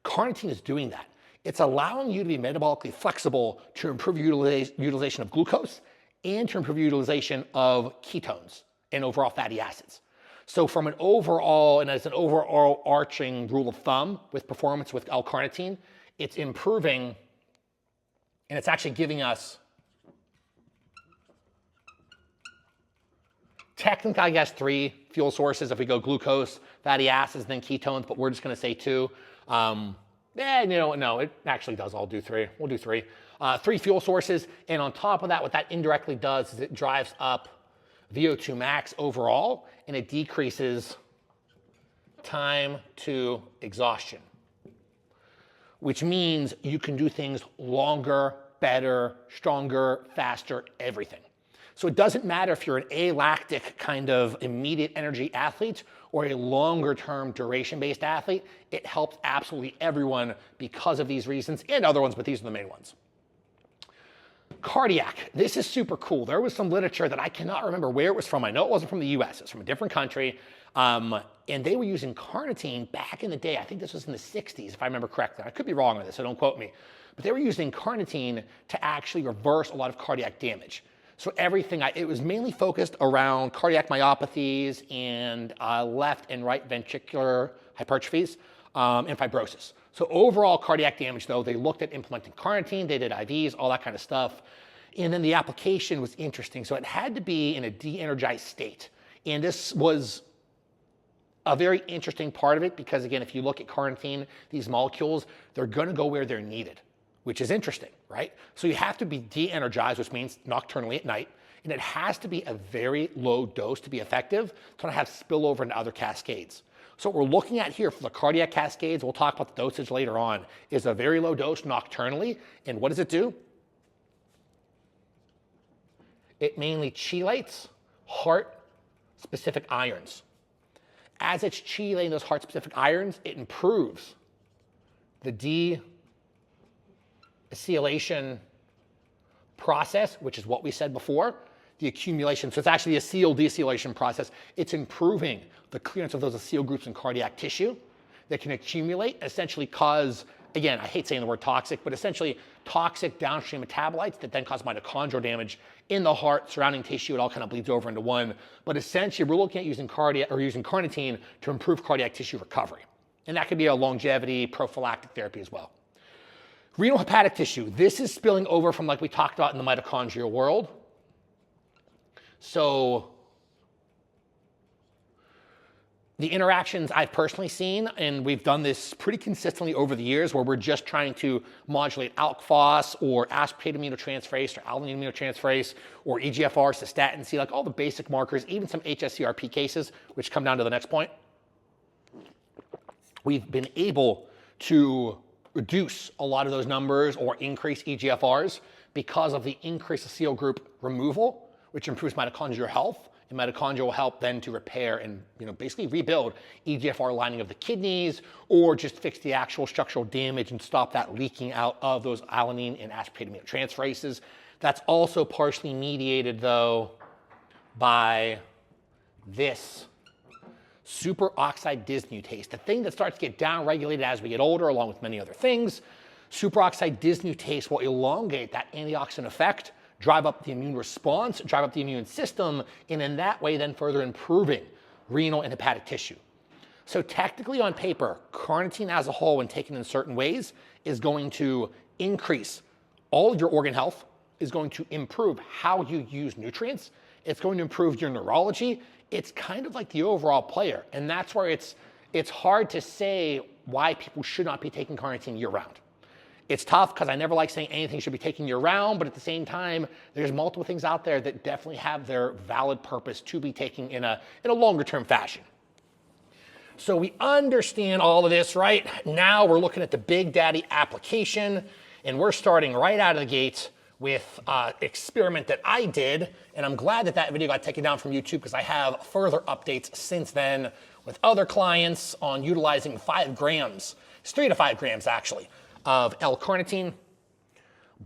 Carnitine is doing that. It's allowing you to be metabolically flexible to improve utilization of glucose and to improve utilization of ketones and overall fatty acids. So from an overall, and as an overall arching rule of thumb with performance with L-carnitine, it's improving, and it's actually giving us technically, I guess, 3 fuel sources. If we go glucose, fatty acids, then ketones, but we're just going to say 2. No, it actually does all do 3. We'll do 3. 3 fuel sources, and on top of that, what that indirectly does is it drives up VO2 max overall, and it decreases time to exhaustion, which means you can do things longer, better, stronger, faster, everything. So it doesn't matter if you're an alactic kind of immediate energy athlete or a longer term duration-based athlete, it helps absolutely everyone because of these reasons and other ones, but these are the main ones. Cardiac, this is super cool. There was some literature that I cannot remember where it was from. I know it wasn't from the US, it's from a different country. And they were using carnitine back in the day. I think this was in the 60s, if I remember correctly. I could be wrong on this, so don't quote me. But they were using carnitine to actually reverse a lot of cardiac damage. So everything, it was mainly focused around cardiac myopathies and left and right ventricular hypertrophies and fibrosis. So overall cardiac damage, though, they looked at implementing carnitine, they did IVs, all that kind of stuff. And then the application was interesting. So it had to be in a de-energized state. And this was a very interesting part of it because, again, if you look at carnitine, these molecules, they're going to go where they're needed, which is interesting, right? So you have to be de-energized, which means nocturnally at night, and it has to be a very low dose to be effective to not have spillover into other cascades. So what we're looking at here for the cardiac cascades, we'll talk about the dosage later on, is a very low dose nocturnally, and what does it do? It mainly chelates heart-specific irons. As it's chelating those heart-specific irons, it improves the acylation process, which is what we said before, the accumulation. So it's actually the acyl deacylation process. It's improving the clearance of those acyl groups in cardiac tissue that can accumulate, essentially cause, again, I hate saying the word toxic, but essentially toxic downstream metabolites that then cause mitochondrial damage in the heart, surrounding tissue. It all kind of bleeds over into one. But essentially, we're looking at using carnitine to improve cardiac tissue recovery. And that could be a longevity prophylactic therapy as well. Renal hepatic tissue. This is spilling over from, like we talked about, in the mitochondrial world. So the interactions I've personally seen, and we've done this pretty consistently over the years, where we're just trying to modulate ALK-Phos or aspartate aminotransferase or alanine aminotransferase or EGFR, cystatin C, like all the basic markers, even some HSCRP cases, which come down to the next point. We've been able to reduce a lot of those numbers or increase EGFRs because of the increased acyl group removal, which improves mitochondrial health And mitochondria will help then to repair and basically rebuild EGFR lining of the kidneys, or just fix the actual structural damage and stop that leaking out of those alanine and aspartate aminotransferases. That's also partially mediated, though, by this superoxide dismutase, the thing that starts to get downregulated as we get older, along with many other things. Superoxide dismutase will elongate that antioxidant effect, drive up the immune response, drive up the immune system, and in that way then further improving renal and hepatic tissue. So technically on paper, carnitine as a whole, when taken in certain ways, is going to increase all of your organ health, is going to improve how you use nutrients, it's going to improve your neurology. It's kind of like the overall player, and that's where it's hard to say why people should not be taking carnitine year-round. It's tough because I never like saying anything should be taken year-round, but at the same time, there's multiple things out there that definitely have their valid purpose to be taken in a longer-term fashion. So we understand all of this, right? Now we're looking at the Big Daddy application, and we're starting right out of the gate with an experiment that I did, and I'm glad that video got taken down from YouTube because I have further updates since then with other clients on utilizing 5 grams, it's 3 to 5 grams actually, of L-carnitine,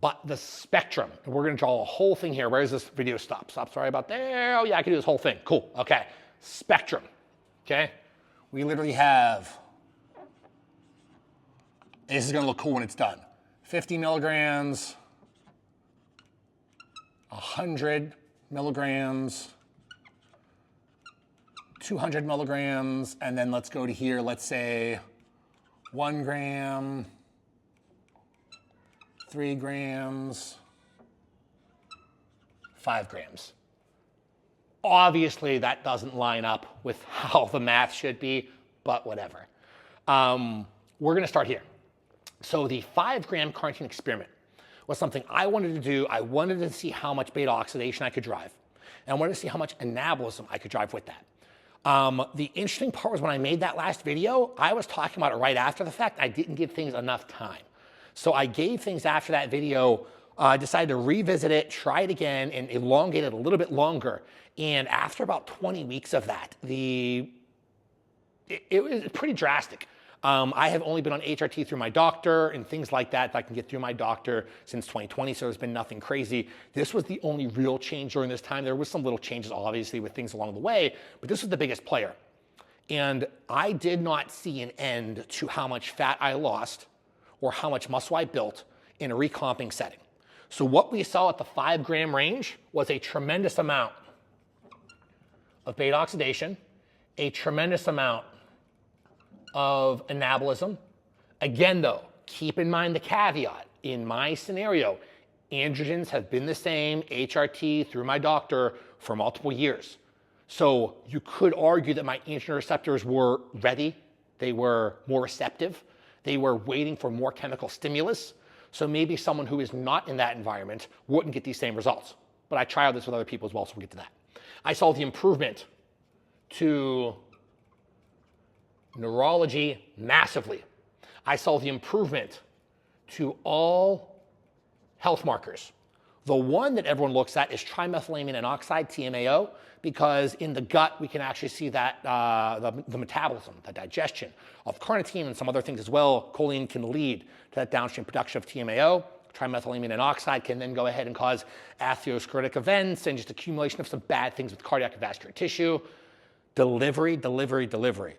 but the spectrum, and we're gonna draw a whole thing here. Where does this video stop? Stop, sorry about there. Oh yeah, I can do this whole thing, cool, okay. Spectrum, okay? We literally have, this is gonna look cool when it's done. 50 milligrams, 100 milligrams, 200 milligrams, and then let's go to here, let's say 1 gram, 3 grams, 5 grams. Obviously, that doesn't line up with how the math should be, but whatever. We're gonna start here. So the 5-gram carnitine experiment was something I wanted to do. I wanted to see how much beta oxidation I could drive, and I wanted to see how much anabolism I could drive with that. The interesting part was when I made that last video, I was talking about it right after the fact. I didn't give things enough time. So I gave things after that video, decided to revisit it, try it again, and elongate it a little bit longer. And after about 20 weeks of that, it was pretty drastic. I have only been on HRT through my doctor and things like that I can get through my doctor since 2020, so there's been nothing crazy. This was the only real change during this time. There was some little changes, obviously, with things along the way, but this was the biggest player. And I did not see an end to how much fat I lost or how much muscle I built in a recomping setting. So what we saw at the 5-gram range was a tremendous amount of beta oxidation, a tremendous amount of anabolism. Again, though, keep in mind the caveat. In my scenario, androgens have been the same, HRT through my doctor for multiple years. So you could argue that my androgen receptors were ready, they were more receptive, they were waiting for more chemical stimulus. So maybe someone who is not in that environment wouldn't get these same results. But I tried this with other people as well, so we'll get to that. I saw the improvement to neurology massively. I saw the improvement to all health markers. The one that everyone looks at is trimethylamine and oxide, TMAO, because in the gut we can actually see that the metabolism, the digestion of carnitine and some other things as well. Choline can lead to that downstream production of TMAO. Trimethylamine and oxide can then go ahead and cause atherosclerotic events and just accumulation of some bad things with cardiac and vascular tissue. Delivery.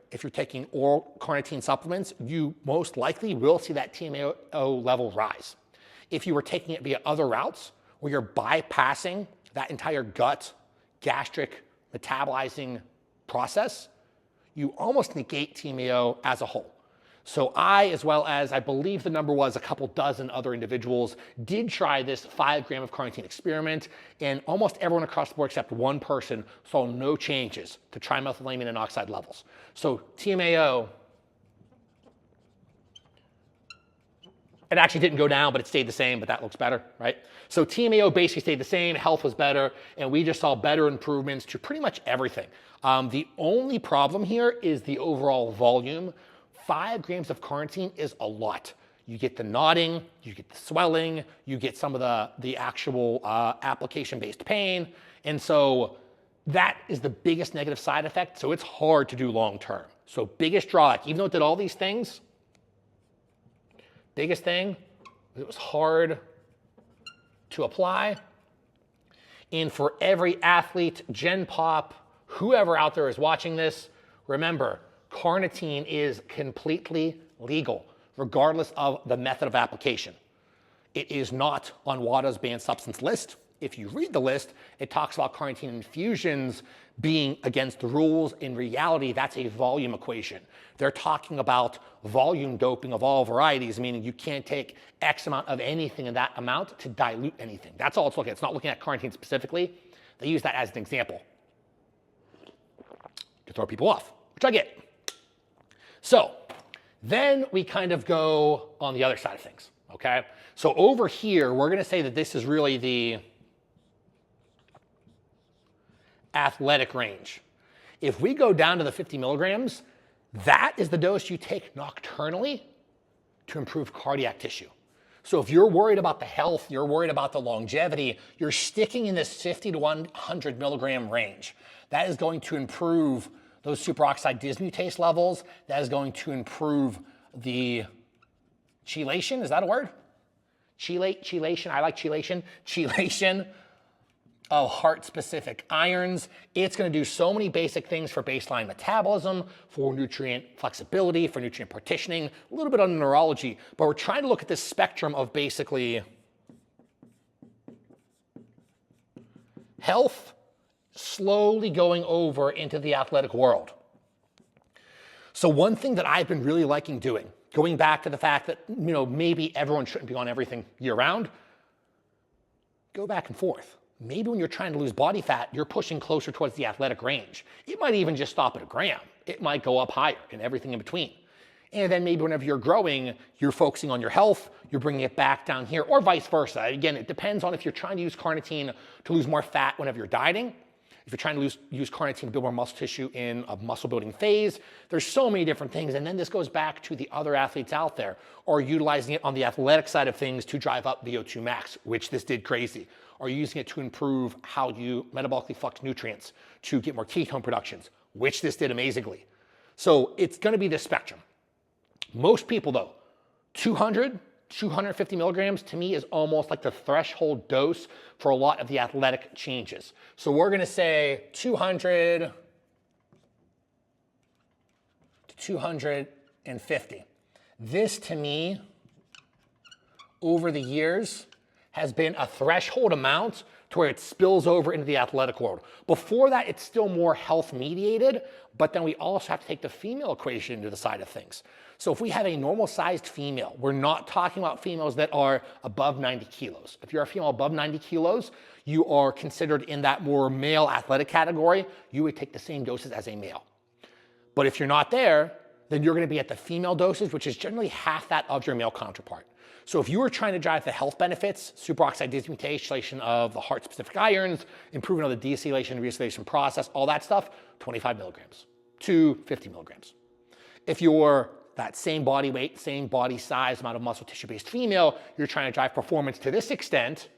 If you're taking oral carnitine supplements, you most likely will see that TMAO level rise. If you were taking it via other routes, where you're bypassing that entire gut, gastric, metabolizing process, you almost negate TMAO as a whole. So I, as well as I believe the number was a couple dozen other individuals, did try this 5-gram of carnitine experiment, and almost everyone across the board except one person saw no changes to trimethylamine and oxide levels. So TMAO, it actually didn't go down, but it stayed the same, but that looks better, right? So TMAO basically stayed the same, health was better, and we just saw better improvements to pretty much everything. The only problem here is the overall volume. 5 grams of carnitine is a lot. You get the knotting, you get the swelling, you get some of the actual application-based pain. And so that is the biggest negative side effect, so it's hard to do long term. So biggest drawback, even though it did all these things, biggest thing, it was hard to apply. And for every athlete, Gen Pop, whoever out there is watching this, remember, carnitine is completely legal, regardless of the method of application. It is not on WADA's banned substance list. If you read the list, it talks about carnitine infusions being against the rules. In reality, that's a volume equation. They're talking about volume doping of all varieties, meaning you can't take X amount of anything in that amount to dilute anything. That's all it's looking at. It's not looking at carnitine specifically. They use that as an example to throw people off, which I get. So then we kind of go on the other side of things, okay? So over here, we're gonna say that this is really the athletic range. If we go down to the 50 milligrams, that is the dose you take nocturnally to improve cardiac tissue. So if you're worried about the health, you're worried about the longevity, you're sticking in this 50 to 100 milligram range. That is going to improve those superoxide dismutase levels. That is going to the chelation. Is that a word? Chelation. I like chelation. Chelation of heart-specific irons. It's going to do so many basic things for baseline metabolism, for nutrient flexibility, for nutrient partitioning, a little bit on neurology, but we're trying to look at this spectrum of basically health slowly going over into the athletic world. So one thing that I've been really liking doing, going back to the fact that, maybe everyone shouldn't be on everything year round, go back and forth. Maybe when you're trying to lose body fat, you're pushing closer towards the athletic range. It might even just stop at a gram. It might go up higher and everything in between. And then maybe whenever you're growing, you're focusing on your health, you're bringing it back down here, or vice versa. Again, it depends on if you're trying to use carnitine to lose more fat whenever you're dieting. If you're trying to use carnitine to build more muscle tissue in a muscle building phase, there's so many different things. And then this goes back to the other athletes out there, or utilizing it on the athletic side of things to drive up VO2 max, which this did crazy. Or using it to improve how you metabolically flux nutrients to get more ketone productions, which this did amazingly. So it's going to be this spectrum. Most people though, 200, 250 milligrams to me is almost like the threshold dose for a lot of the athletic changes. So we're going to say 200 to 250. This to me, over the years, has been a threshold amount to where it spills over into the athletic world. Before that, it's still more health mediated, but then we also have to take the female equation into the side of things. So if we have a normal sized female, we're not talking about females that are above 90 kilos. If you're a female above 90 kilos, you are considered in that more male athletic category. You would take the same doses as a male. But if you're not there, then you're gonna be at the female doses, which is generally half that of your male counterpart. So if you were trying to drive the health benefits, superoxide dismutation of the heart-specific irons, improving on the deacylation and reacylation process, all that stuff, 25 milligrams to 50 milligrams. If you're that same body weight, same body size, amount of muscle tissue-based female, you're trying to drive performance to this extent,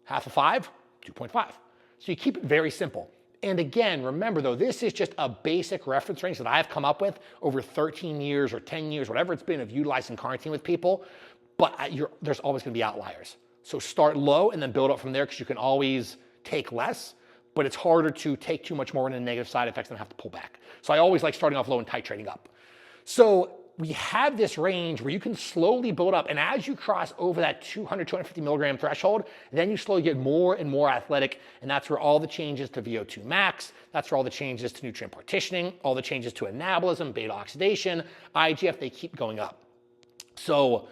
half of 5, 2.5. So you keep it very simple. And again, remember though, this is just a basic reference range that I've come up with over 13 years or 10 years, whatever it's been, of utilizing carnitine with people. But there's always going to be outliers. So start low and then build up from there, because you can always take less, but it's harder to take too much more into negative side effects and have to pull back. So I always like starting off low and titrating up. So we have this range where you can slowly build up, and as you cross over that 200, 250 milligram threshold, then you slowly get more and more athletic, and that's where all the changes to VO2 max, that's where all the changes to nutrient partitioning, all the changes to anabolism, beta oxidation, IGF, they keep going up. So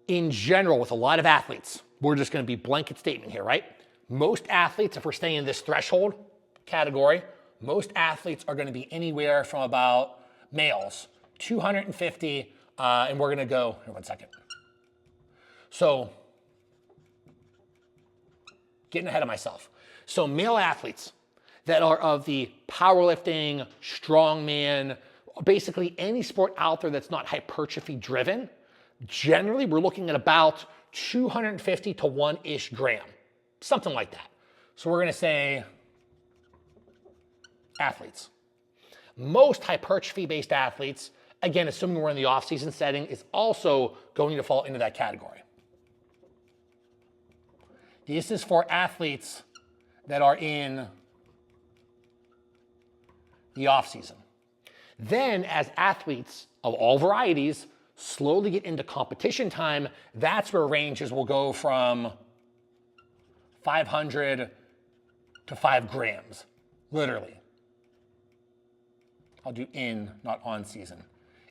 in general, with a lot of athletes, we're just going to be blanket statement here, right? Most athletes, if we're staying in this threshold category, most athletes are going to be anywhere from about males, 250, and we're going to go, here, one second. So, getting ahead of myself. So male athletes that are of the powerlifting, strongman, basically any sport out there that's not hypertrophy driven, generally, we're looking at about 250 to 1-ish gram, something like that. So we're going to say athletes. Most hypertrophy-based athletes, again, assuming we're in the off-season setting, is also going to fall into that category. This is for athletes that are in the off-season. Then, as athletes of all varieties slowly get into competition time, that's where ranges will go from 500 to 5 grams, literally. I'll do in, not on season.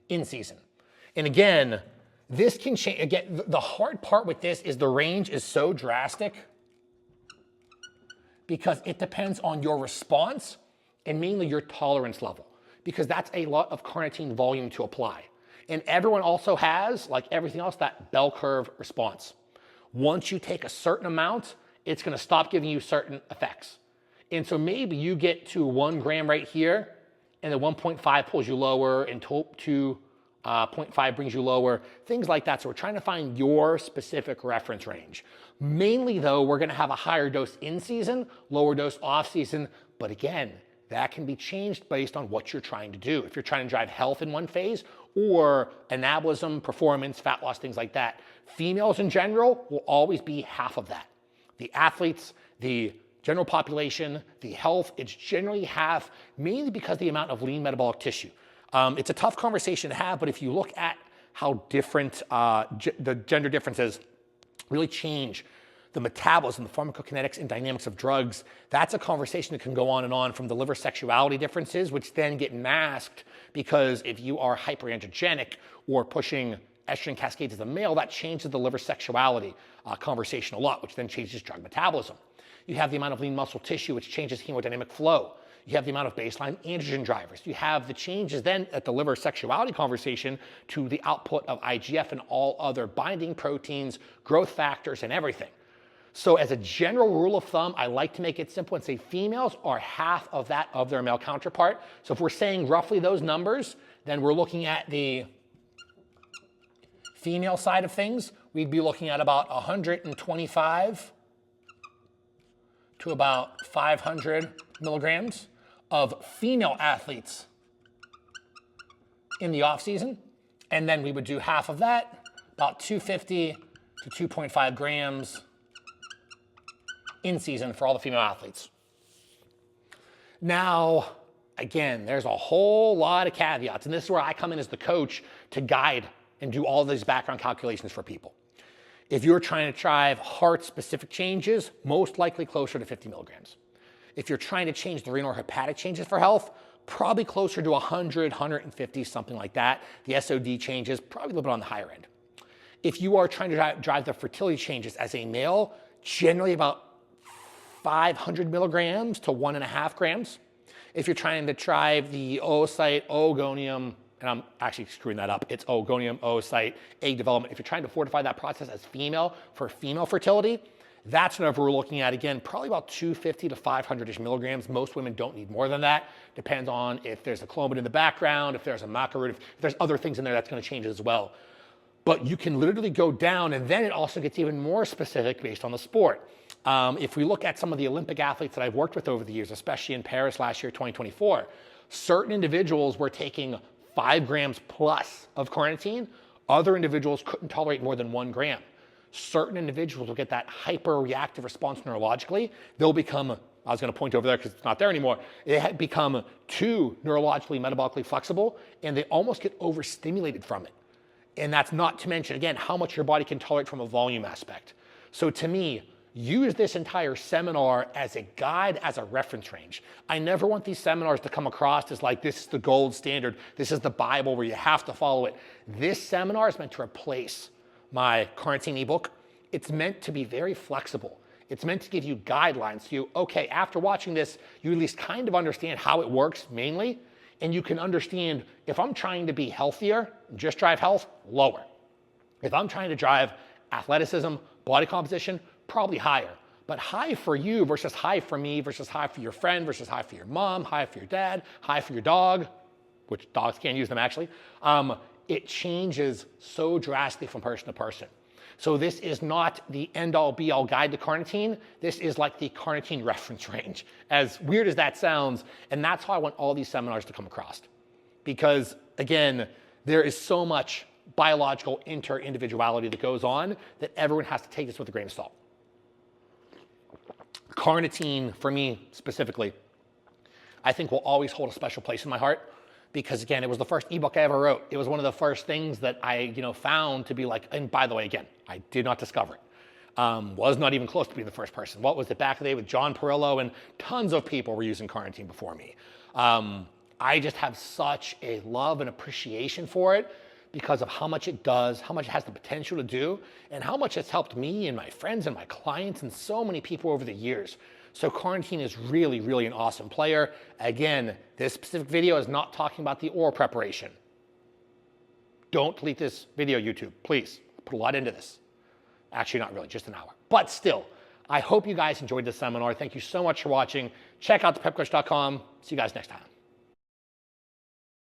In season. And again, this can change. Again, the hard part with this is the range is so drastic because it depends on your response and mainly your tolerance level, because that's a lot of carnitine volume to apply. And everyone also has, like everything else, that bell curve response. Once you take a certain amount, it's going to stop giving you certain effects. And so maybe you get to 1 gram right here, and the 1.5 pulls you lower, and 2.5 brings you lower, things like that. So we're trying to find your specific reference range. Mainly, though, we're going to have a higher dose in season, lower dose off season. But again, that can be changed based on what you're trying to do. If you're trying to drive health in one phase, or anabolism, performance, fat loss, things like that. Females in general will always be half of that. The athletes, the general population, the health, it's generally half, mainly because of the amount of lean metabolic tissue. It's a tough conversation to have, but if you look at how different the gender differences really change the metabolism, the pharmacokinetics and dynamics of drugs, that's a conversation that can go on and on, from the liver sexuality differences, which then get masked because if you are hyperandrogenic or pushing estrogen cascades as a male, that changes the liver sexuality conversation a lot, which then changes drug metabolism. You have the amount of lean muscle tissue, which changes hemodynamic flow. You have the amount of baseline androgen drivers. You have the changes then at the liver sexuality conversation to the output of IGF and all other binding proteins, growth factors, and everything. So as a general rule of thumb, I like to make it simple and say females are half of that of their male counterpart. So if we're saying roughly those numbers, then we're looking at the female side of things. We'd be looking at about 125 to about 500 milligrams of female athletes in the off season. And then we would do half of that, about 250 to 2.5 grams in season for all the female athletes. Now, again, there's a whole lot of caveats, and this is where I come in as the coach to guide and do all these background calculations for people. If you're trying to drive heart-specific changes, most likely closer to 50 milligrams. If you're trying to change the renal or hepatic changes for health, probably closer to 100, 150, something like that. The SOD changes, probably a little bit on the higher end. If you are trying to drive the fertility changes as a male, generally about 500 milligrams to 1.5 grams. If you're trying to drive the oocyte, oogonium, and I'm actually screwing that up, it's oogonium, oocyte, egg development. If you're trying to fortify that process as female for female fertility, that's whenever we're looking at, again, probably about 250 to 500-ish milligrams. Most women don't need more than that. Depends on if there's a clomid in the background, if there's a maca root, if there's other things in there that's going to change as well. But you can literally go down, and then it also gets even more specific based on the sport. If we look at some of the Olympic athletes that I've worked with over the years, especially in Paris last year, 2024, certain individuals were taking 5 grams plus of carnitine. Other individuals couldn't tolerate more than 1 gram. Certain individuals will get that hyper-reactive response neurologically. They'll become, I was going to point over there because it's not there anymore, they become too neurologically, metabolically flexible, and they almost get overstimulated from it. And that's not to mention, again, how much your body can tolerate from a volume aspect. So to me, use this entire seminar as a guide, as a reference range. I never want these seminars to come across as like, this is the gold standard, this is the Bible where you have to follow it. This seminar is meant to replace my carnitine ebook. It's meant to be very flexible. It's meant to give you guidelines. So you, okay, after watching this, you at least kind of understand how it works mainly, and you can understand if I'm trying to be healthier, just drive health, lower. If I'm trying to drive athleticism, body composition, probably higher. But high for you versus high for me versus high for your friend versus high for your mom, high for your dad, high for your dog, which dogs can't use them actually. It changes so drastically from person to person. So this is not the end-all be-all guide to carnitine. This is like the carnitine reference range, as weird as that sounds. And that's how I want all these seminars to come across. Because again, there is so much biological inter-individuality that goes on that everyone has to take this with a grain of salt. Carnitine, for me specifically, I think will always hold a special place in my heart because, again, it was the first ebook I ever wrote. It was one of the first things that I found to be like, and by the way, again, I did not discover it. Was not even close to being the first person. What was it back in the day with John Perillo, and tons of people were using carnitine before me. I just have such a love and appreciation for it because of how much it does, how much it has the potential to do, and how much it's helped me and my friends and my clients and so many people over the years. So carnitine is really, really an awesome player. Again, this specific video is not talking about the oral preparation. Don't delete this video, YouTube, please. Put a lot into this. Actually, not really, just an hour. But still, I hope you guys enjoyed this seminar. Thank you so much for watching. Check out thepepcoach.com. See you guys next time.